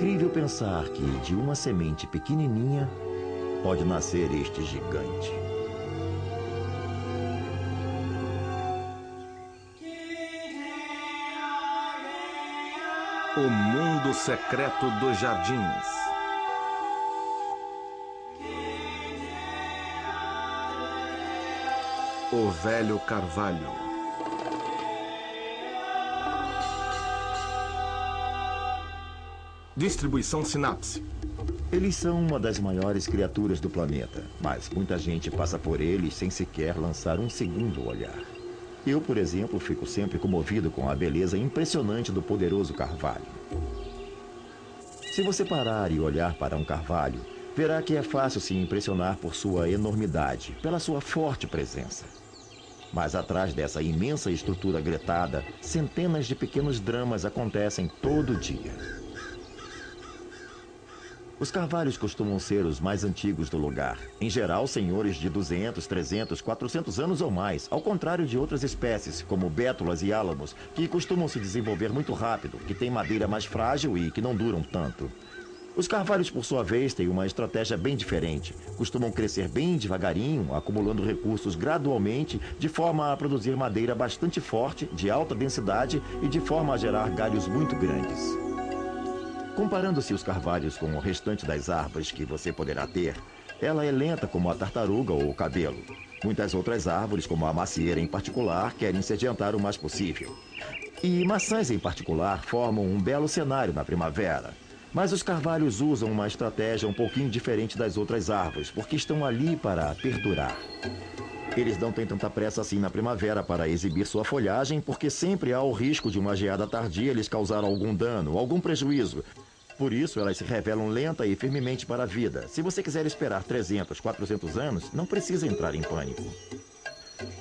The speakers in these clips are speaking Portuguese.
incrível pensar que de uma semente pequenininha pode nascer este gigante. O mundo secreto dos jardins. O velho carvalho. Distribuição Sinapse. Eles são uma das maiores criaturas do planeta, mas muita gente passa por eles sem sequer lançar um segundo olhar. Eu, por exemplo, fico sempre comovido com a beleza impressionante do poderoso carvalho. Se você parar e olhar para um carvalho, verá que é fácil se impressionar por sua enormidade, pela sua forte presença. Mas atrás dessa imensa estrutura gretada, centenas de pequenos dramas acontecem todo dia. Os carvalhos costumam ser os mais antigos do lugar. Em geral, senhores de 200, 300, 400 anos ou mais, ao contrário de outras espécies, como bétulas e álamos, que costumam se desenvolver muito rápido, que têm madeira mais frágil e que não duram tanto. Os carvalhos, por sua vez, têm uma estratégia bem diferente. Costumam crescer bem devagarinho, acumulando recursos gradualmente, de forma a produzir madeira bastante forte, de alta densidade e de forma a gerar galhos muito grandes. Comparando-se os carvalhos com o restante das árvores que você poderá ter, ela é lenta como a tartaruga ou o cabelo. Muitas outras árvores, como a macieira em particular, querem se adiantar o mais possível. E maçãs em particular formam um belo cenário na primavera. Mas os carvalhos usam uma estratégia um pouquinho diferente das outras árvores, porque estão ali para perdurar. Eles não têm tanta pressa assim na primavera para exibir sua folhagem, porque sempre há o risco de uma geada tardia lhes causar algum dano, algum prejuízo. Por isso, elas se revelam lenta e firmemente para a vida. Se você quiser esperar 300, 400 anos, não precisa entrar em pânico.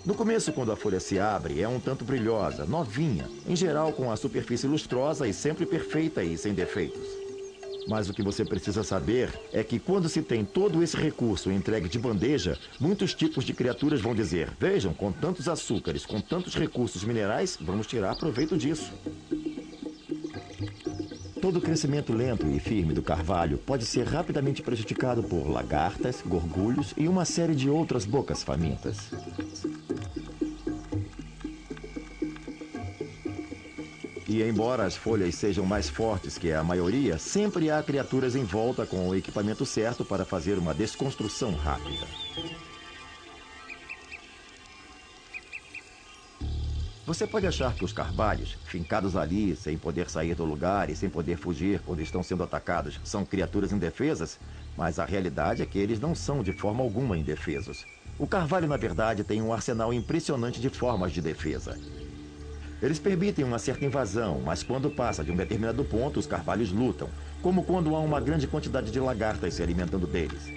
No começo, quando a folha se abre, é um tanto brilhosa, novinha, em geral com a superfície lustrosa e sempre perfeita e sem defeitos. Mas o que você precisa saber é que quando se tem todo esse recurso entregue de bandeja, muitos tipos de criaturas vão dizer: vejam, com tantos açúcares, com tantos recursos minerais, vamos tirar proveito disso. Todo o crescimento lento e firme do carvalho pode ser rapidamente prejudicado por lagartas, gorgulhos e uma série de outras bocas famintas. E embora as folhas sejam mais fortes que a maioria, sempre há criaturas em volta com o equipamento certo para fazer uma desconstrução rápida. Você pode achar que os carvalhos, fincados ali, sem poder sair do lugar e sem poder fugir quando estão sendo atacados, são criaturas indefesas, mas a realidade é que eles não são de forma alguma indefesos. O carvalho, na verdade, tem um arsenal impressionante de formas de defesa. Eles permitem uma certa invasão, mas quando passa de um determinado ponto, os carvalhos lutam, como quando há uma grande quantidade de lagartas se alimentando deles.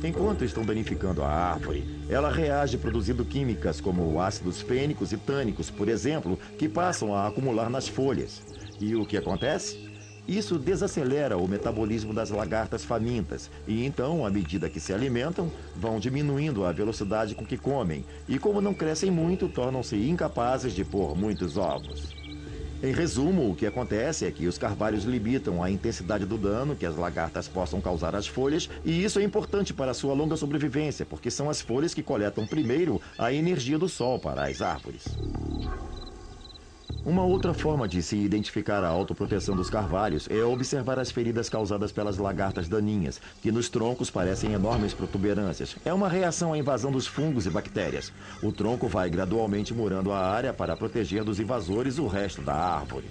Enquanto estão danificando a árvore, ela reage produzindo químicas como ácidos fênicos e tânicos, por exemplo, que passam a acumular nas folhas. E o que acontece? Isso desacelera o metabolismo das lagartas famintas, e então, à medida que se alimentam, vão diminuindo a velocidade com que comem, e como não crescem muito, tornam-se incapazes de pôr muitos ovos. Em resumo, o que acontece é que os carvalhos limitam a intensidade do dano que as lagartas possam causar às folhas, e isso é importante para a sua longa sobrevivência, porque são as folhas que coletam primeiro a energia do sol para as árvores. Uma outra forma de se identificar a autoproteção dos carvalhos é observar as feridas causadas pelas lagartas daninhas, que nos troncos parecem enormes protuberâncias. É uma reação à invasão dos fungos e bactérias. O tronco vai gradualmente murando a área para proteger dos invasores o resto da árvore.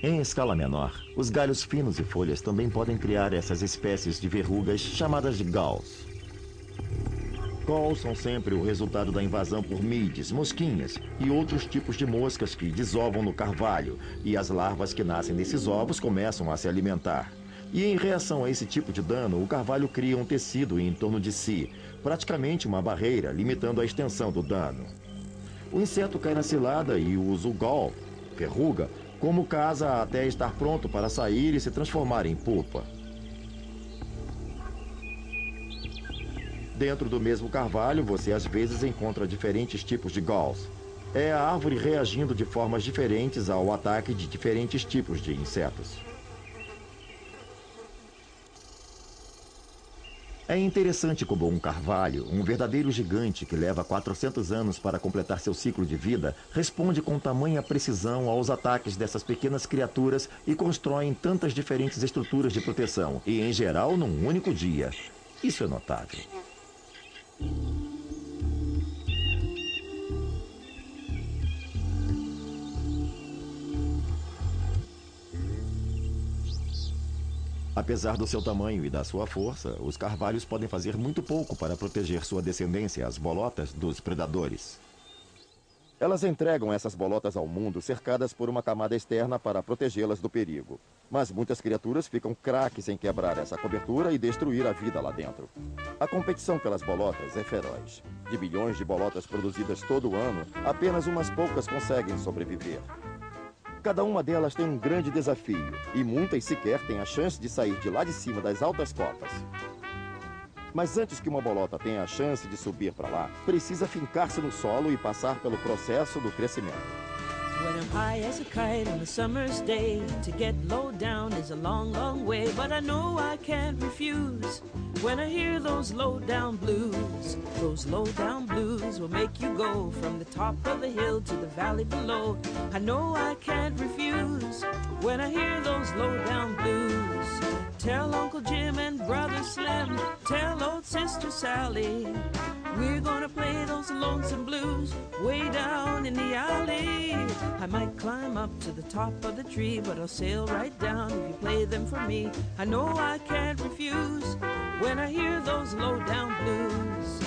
Em escala menor, os galhos finos e folhas também podem criar essas espécies de verrugas chamadas de galls. Galls são sempre o resultado da invasão por midges, mosquinhas e outros tipos de moscas que desovam no carvalho, e as larvas que nascem desses ovos começam a se alimentar. E em reação a esse tipo de dano, o carvalho cria um tecido em torno de si, praticamente uma barreira, limitando a extensão do dano. O inseto cai na cilada e usa o gall, verruga, como casa até estar pronto para sair e se transformar em pupa. Dentro do mesmo carvalho, você às vezes encontra diferentes tipos de galls. É a árvore reagindo de formas diferentes ao ataque de diferentes tipos de insetos. É interessante como um carvalho, um verdadeiro gigante que leva 400 anos para completar seu ciclo de vida, responde com tamanha precisão aos ataques dessas pequenas criaturas e constroem tantas diferentes estruturas de proteção, e em geral num único dia. Isso é notável. Apesar do seu tamanho e da sua força, os carvalhos podem fazer muito pouco para proteger sua descendência, as bolotas, dos predadores. Elas entregam essas bolotas ao mundo cercadas por uma camada externa para protegê-las do perigo. Mas muitas criaturas ficam craques em quebrar essa cobertura e destruir a vida lá dentro. A competição pelas bolotas é feroz. De bilhões de bolotas produzidas todo ano, apenas umas poucas conseguem sobreviver. Cada uma delas tem um grande desafio, e muitas sequer têm a chance de sair de lá de cima das altas copas. Mas antes que uma bolota tenha a chance de subir para lá, precisa fincar-se no solo e passar pelo processo do crescimento. When I'm high as a kite on a summer's day, to get low down is a long, long way, but I know I can't refuse. When I hear those low down blues will make you go from the top of the hill to the valley below. I know I can't refuse. When I hear those low down blues, tell Uncle Jim and Brother Slim, tell old Sister Sally, we're gonna play those lonesome blues way down in the alley. I might climb up to the top of the tree, but I'll sail right down if you play them for me. I know I can't refuse when I hear those low down blues.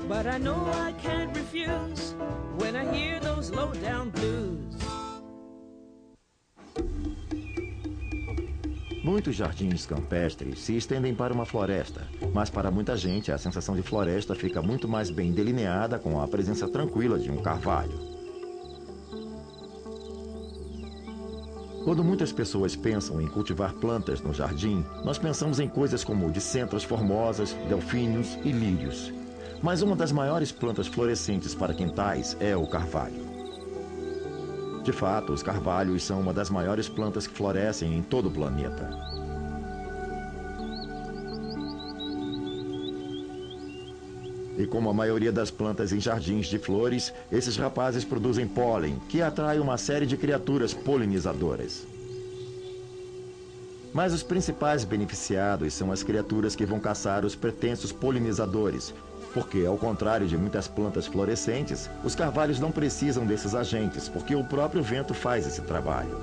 But I know I can't refuse when I hear those low down blues. Muitos jardins campestres se estendem para uma floresta, mas para muita gente a sensação de floresta fica muito mais bem delineada com a presença tranquila de um carvalho. Quando muitas pessoas pensam em cultivar plantas no jardim, nós pensamos em coisas como dicentras formosas, delfínios e lírios. Mas uma das maiores plantas florescentes para quintais é o carvalho. De fato, os carvalhos são uma das maiores plantas que florescem em todo o planeta. E como a maioria das plantas em jardins de flores, esses rapazes produzem pólen, que atrai uma série de criaturas polinizadoras. Mas os principais beneficiados são as criaturas que vão caçar os pretensos polinizadores, porque, ao contrário de muitas plantas florescentes, os carvalhos não precisam desses agentes, porque o próprio vento faz esse trabalho.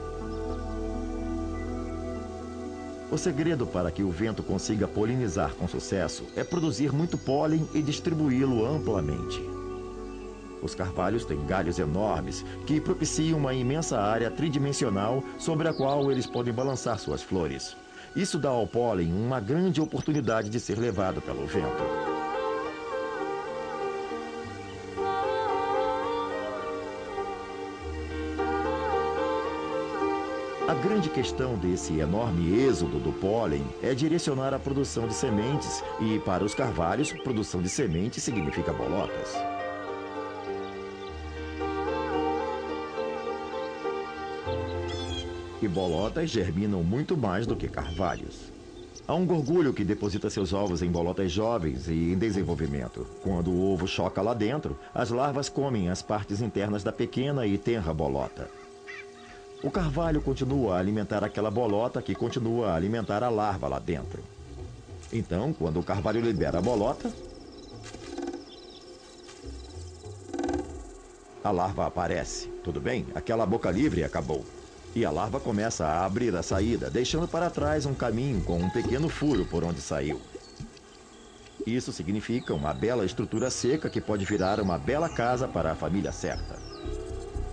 O segredo para que o vento consiga polinizar com sucesso é produzir muito pólen e distribuí-lo amplamente. Os carvalhos têm galhos enormes que propiciam uma imensa área tridimensional sobre a qual eles podem balançar suas flores. Isso dá ao pólen uma grande oportunidade de ser levado pelo vento. A grande questão desse enorme êxodo do pólen é direcionar a produção de sementes, e para os carvalhos, produção de sementes significa bolotas. E bolotas germinam muito mais do que carvalhos. Há um gorgulho que deposita seus ovos em bolotas jovens e em desenvolvimento. Quando o ovo choca lá dentro, as larvas comem as partes internas da pequena e tenra bolota. O carvalho continua a alimentar aquela bolota que continua a alimentar a larva lá dentro. Então, quando o carvalho libera a bolota, a larva aparece. Tudo bem? Aquela boca livre acabou. E a larva começa a abrir a saída, deixando para trás um caminho com um pequeno furo por onde saiu. Isso significa uma bela estrutura seca que pode virar uma bela casa para a família certa.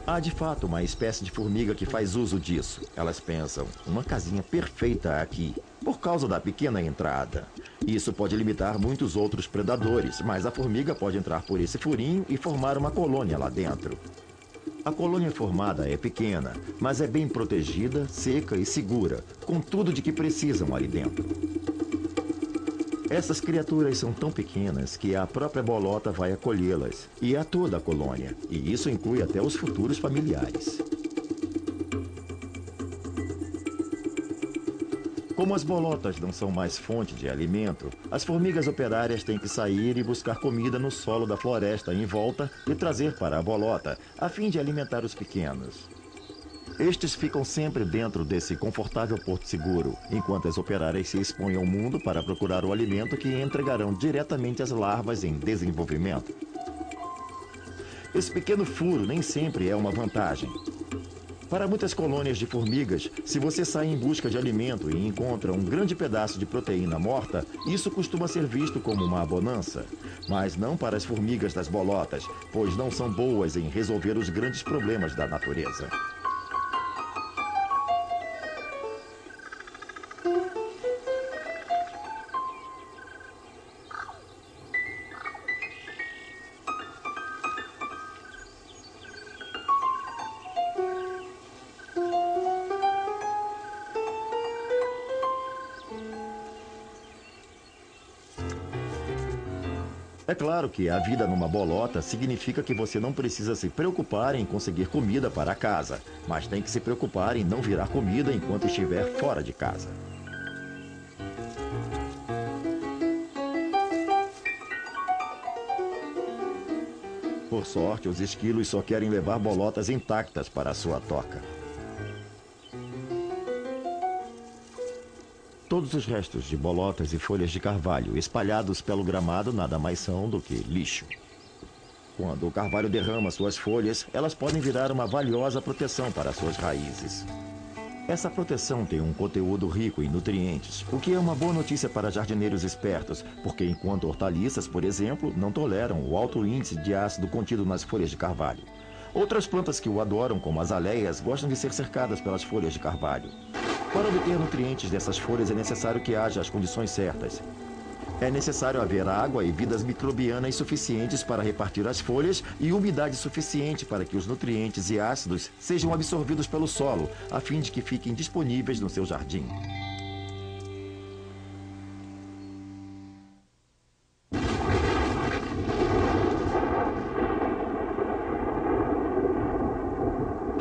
Há de fato uma espécie de formiga que faz uso disso. Elas pensam, uma casinha perfeita aqui, por causa da pequena entrada. Isso pode limitar muitos outros predadores, mas a formiga pode entrar por esse furinho e formar uma colônia lá dentro. A colônia formada é pequena, mas é bem protegida, seca e segura, com tudo de que precisam ali dentro. Essas criaturas são tão pequenas que a própria bolota vai acolhê-las, e a toda a colônia, e isso inclui até os futuros familiares. Como as bolotas não são mais fonte de alimento, as formigas operárias têm que sair e buscar comida no solo da floresta em volta e trazer para a bolota, a fim de alimentar os pequenos. Estes ficam sempre dentro desse confortável porto seguro, enquanto as operárias se expõem ao mundo para procurar o alimento que entregarão diretamente às larvas em desenvolvimento. Esse pequeno furo nem sempre é uma vantagem. Para muitas colônias de formigas, se você sai em busca de alimento e encontra um grande pedaço de proteína morta, isso costuma ser visto como uma bonança. Mas não para as formigas das bolotas, pois não são boas em resolver os grandes problemas da natureza. É claro que a vida numa bolota significa que você não precisa se preocupar em conseguir comida para casa, mas tem que se preocupar em não virar comida enquanto estiver fora de casa. Por sorte, os esquilos só querem levar bolotas intactas para a sua toca. Todos os restos de bolotas e folhas de carvalho espalhados pelo gramado nada mais são do que lixo. Quando o carvalho derrama suas folhas, elas podem virar uma valiosa proteção para suas raízes. Essa proteção tem um conteúdo rico em nutrientes, o que é uma boa notícia para jardineiros espertos, porque enquanto hortaliças, por exemplo, não toleram o alto índice de ácido contido nas folhas de carvalho. Outras plantas que o adoram, como as aleias, gostam de ser cercadas pelas folhas de carvalho. Para obter nutrientes dessas folhas é necessário que haja as condições certas. É necessário haver água e vidas microbianas suficientes para repartir as folhas e umidade suficiente para que os nutrientes e ácidos sejam absorvidos pelo solo, a fim de que fiquem disponíveis no seu jardim.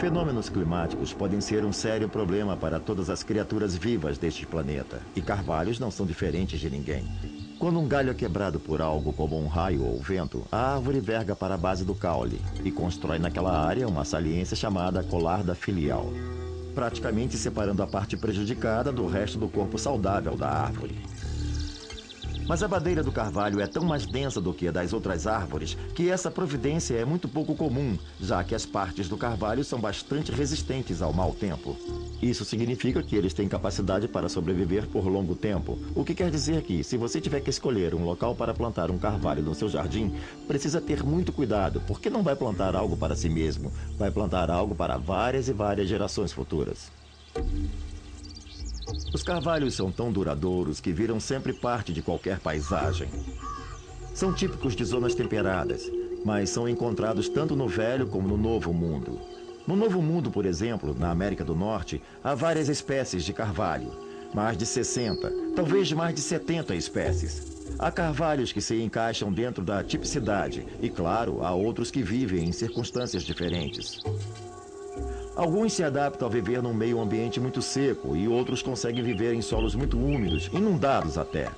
Fenômenos climáticos podem ser um sério problema para todas as criaturas vivas deste planeta, e carvalhos não são diferentes de ninguém. Quando um galho é quebrado por algo como um raio ou vento, a árvore verga para a base do caule e constrói naquela área uma saliência chamada colarda filial, praticamente separando a parte prejudicada do resto do corpo saudável da árvore. Mas a madeira do carvalho é tão mais densa do que a das outras árvores que essa providência é muito pouco comum, já que as partes do carvalho são bastante resistentes ao mau tempo. Isso significa que eles têm capacidade para sobreviver por longo tempo, o que quer dizer que, se você tiver que escolher um local para plantar um carvalho no seu jardim, precisa ter muito cuidado, porque não vai plantar algo para si mesmo, vai plantar algo para várias e várias gerações futuras. Os carvalhos são tão duradouros que viram sempre parte de qualquer paisagem. São típicos de zonas temperadas, mas são encontrados tanto no Velho como no Novo Mundo. No Novo Mundo, por exemplo, na América do Norte, há várias espécies de carvalho. Mais de 60, talvez mais de 70 espécies. Há carvalhos que se encaixam dentro da tipicidade e, claro, há outros que vivem em circunstâncias diferentes. Alguns se adaptam a viver num meio ambiente muito seco e outros conseguem viver em solos muito úmidos, inundados até.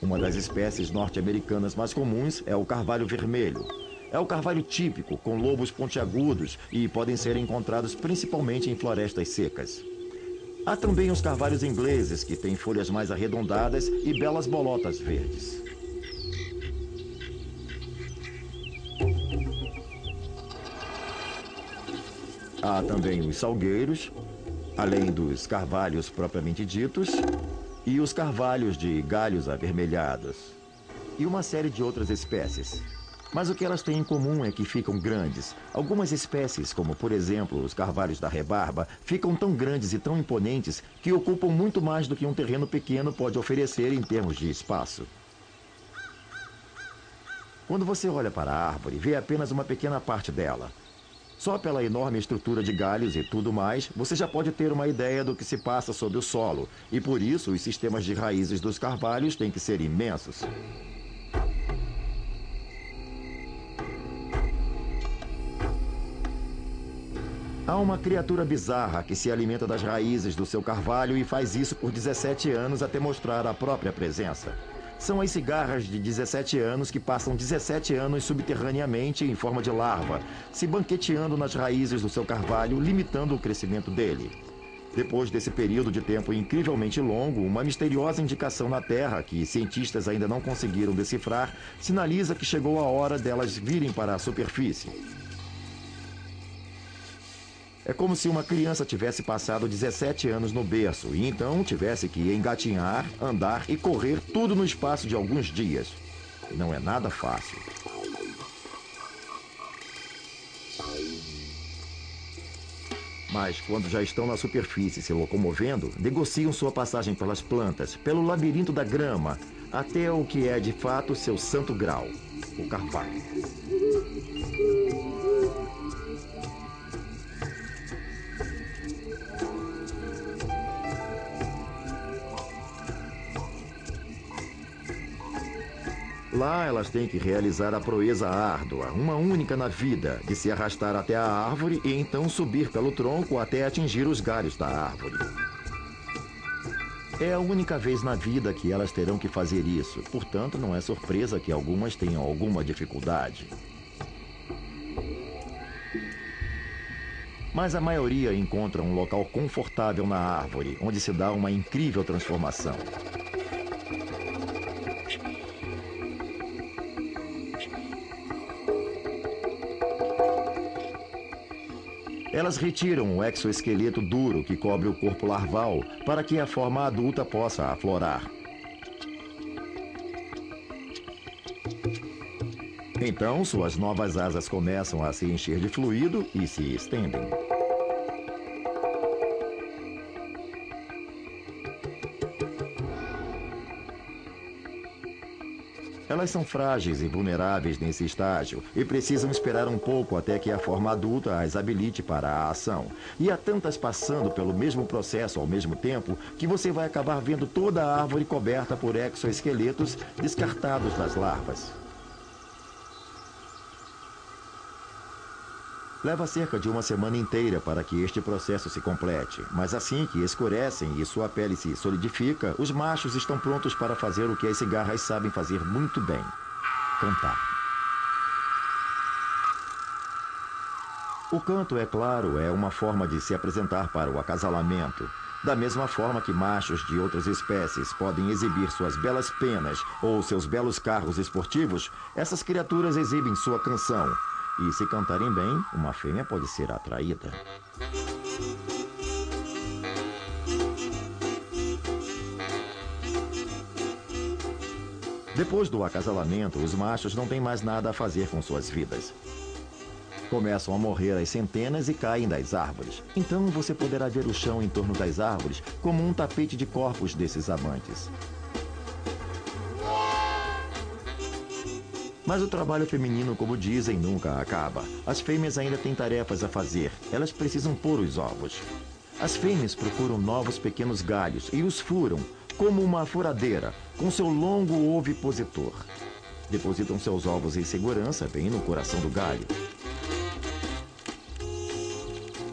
Uma das espécies norte-americanas mais comuns é o carvalho vermelho. É o carvalho típico, com lobos pontiagudos e podem ser encontrados principalmente em florestas secas. Há também os carvalhos ingleses, que têm folhas mais arredondadas e belas bolotas verdes. Há também os salgueiros, além dos carvalhos propriamente ditos, e os carvalhos de galhos avermelhados, e uma série de outras espécies. Mas o que elas têm em comum é que ficam grandes. Algumas espécies, como por exemplo os carvalhos da rebarba, ficam tão grandes e tão imponentes que ocupam muito mais do que um terreno pequeno pode oferecer em termos de espaço. Quando você olha para a árvore, vê apenas uma pequena parte dela. Só pela enorme estrutura de galhos e tudo mais, você já pode ter uma ideia do que se passa sob o solo. E por isso, os sistemas de raízes dos carvalhos têm que ser imensos. Há uma criatura bizarra que se alimenta das raízes do seu carvalho e faz isso por 17 anos até mostrar a própria presença. São as cigarras de 17 anos que passam 17 anos subterraneamente em forma de larva, se banqueteando nas raízes do seu carvalho, limitando o crescimento dele. Depois desse período de tempo incrivelmente longo, uma misteriosa indicação na Terra, que cientistas ainda não conseguiram decifrar, sinaliza que chegou a hora delas virem para a superfície. É como se uma criança tivesse passado 17 anos no berço e então tivesse que engatinhar, andar e correr tudo no espaço de alguns dias. Não é nada fácil. Mas quando já estão na superfície se locomovendo, negociam sua passagem pelas plantas, pelo labirinto da grama, até o que é de fato seu santo grau, o carvalho. Lá elas têm que realizar a proeza árdua, uma única na vida, de se arrastar até a árvore e então subir pelo tronco até atingir os galhos da árvore. É a única vez na vida que elas terão que fazer isso, portanto não é surpresa que algumas tenham alguma dificuldade. Mas a maioria encontra um local confortável na árvore, onde se dá uma incrível transformação. Elas retiram o exoesqueleto duro que cobre o corpo larval para que a forma adulta possa aflorar. Então, suas novas asas começam a se encher de fluido e se estendem. Elas são frágeis e vulneráveis nesse estágio e precisam esperar um pouco até que a forma adulta as habilite para a ação. E há tantas passando pelo mesmo processo ao mesmo tempo que você vai acabar vendo toda a árvore coberta por exoesqueletos descartados das larvas. Leva cerca de uma semana inteira para que este processo se complete, mas assim que escurecem e sua pele se solidifica, os machos estão prontos para fazer o que as cigarras sabem fazer muito bem: cantar. O canto, é claro, é uma forma de se apresentar para o acasalamento. Da mesma forma que machos de outras espécies podem exibir suas belas penas ou seus belos carros esportivos, essas criaturas exibem sua canção. E se cantarem bem, uma fêmea pode ser atraída. Depois do acasalamento, os machos não têm mais nada a fazer com suas vidas. Começam a morrer às centenas e caem das árvores. Então você poderá ver o chão em torno das árvores como um tapete de corpos desses amantes. Mas o trabalho feminino, como dizem, nunca acaba. As fêmeas ainda têm tarefas a fazer. Elas precisam pôr os ovos. As fêmeas procuram novos pequenos galhos e os furam, como uma furadeira, com seu longo ovipositor. Depositam seus ovos em segurança bem no coração do galho.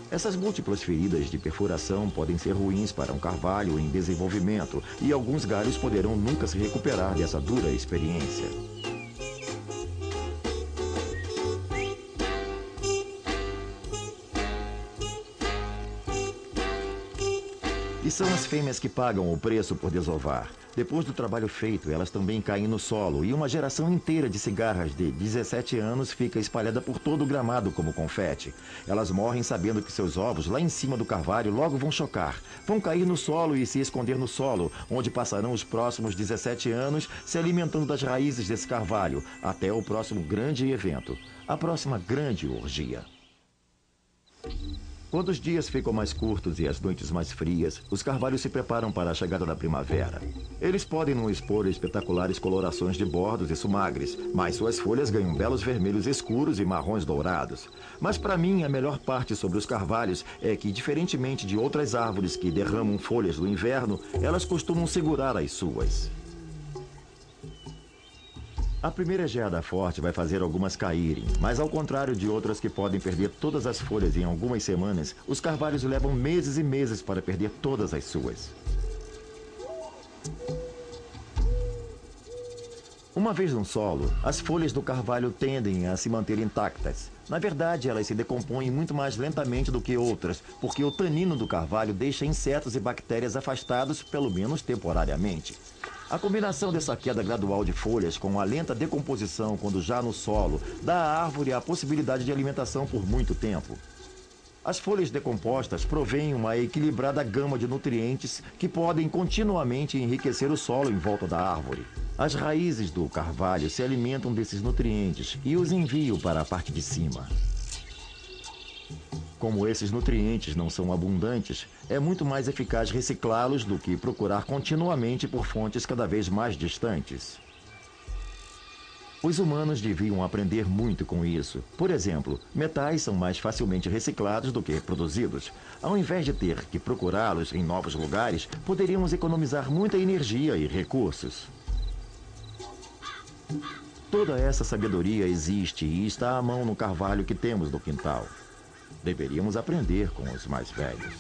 Essas múltiplas feridas de perfuração podem ser ruins para um carvalho em desenvolvimento e alguns galhos poderão nunca se recuperar dessa dura experiência. E são as fêmeas que pagam o preço por desovar. Depois do trabalho feito, elas também caem no solo e uma geração inteira de cigarras de 17 anos fica espalhada por todo o gramado como confete. Elas morrem sabendo que seus ovos lá em cima do carvalho logo vão chocar. Vão cair no solo e se esconder no solo, onde passarão os próximos 17 anos se alimentando das raízes desse carvalho, até o próximo grande evento, a próxima grande orgia. Quando os dias ficam mais curtos e as noites mais frias, os carvalhos se preparam para a chegada da primavera. Eles podem não expor espetaculares colorações de bordos e sumagres, mas suas folhas ganham belos vermelhos escuros e marrons dourados. Mas para mim, a melhor parte sobre os carvalhos é que, diferentemente de outras árvores que derramam folhas no inverno, elas costumam segurar as suas. A primeira geada forte vai fazer algumas caírem, mas ao contrário de outras que podem perder todas as folhas em algumas semanas, os carvalhos levam meses e meses para perder todas as suas. Uma vez no solo, as folhas do carvalho tendem a se manter intactas. Na verdade, elas se decompõem muito mais lentamente do que outras, porque o tanino do carvalho deixa insetos e bactérias afastados, pelo menos temporariamente. A combinação dessa queda gradual de folhas com a lenta decomposição quando já no solo dá à árvore a possibilidade de alimentação por muito tempo. As folhas decompostas provêm uma equilibrada gama de nutrientes que podem continuamente enriquecer o solo em volta da árvore. As raízes do carvalho se alimentam desses nutrientes e os enviam para a parte de cima. Como esses nutrientes não são abundantes, é muito mais eficaz reciclá-los do que procurar continuamente por fontes cada vez mais distantes. Os humanos deviam aprender muito com isso. Por exemplo, metais são mais facilmente reciclados do que produzidos. Ao invés de ter que procurá-los em novos lugares, poderíamos economizar muita energia e recursos. Toda essa sabedoria existe e está à mão no carvalho que temos no quintal. Deveríamos aprender com os mais velhos.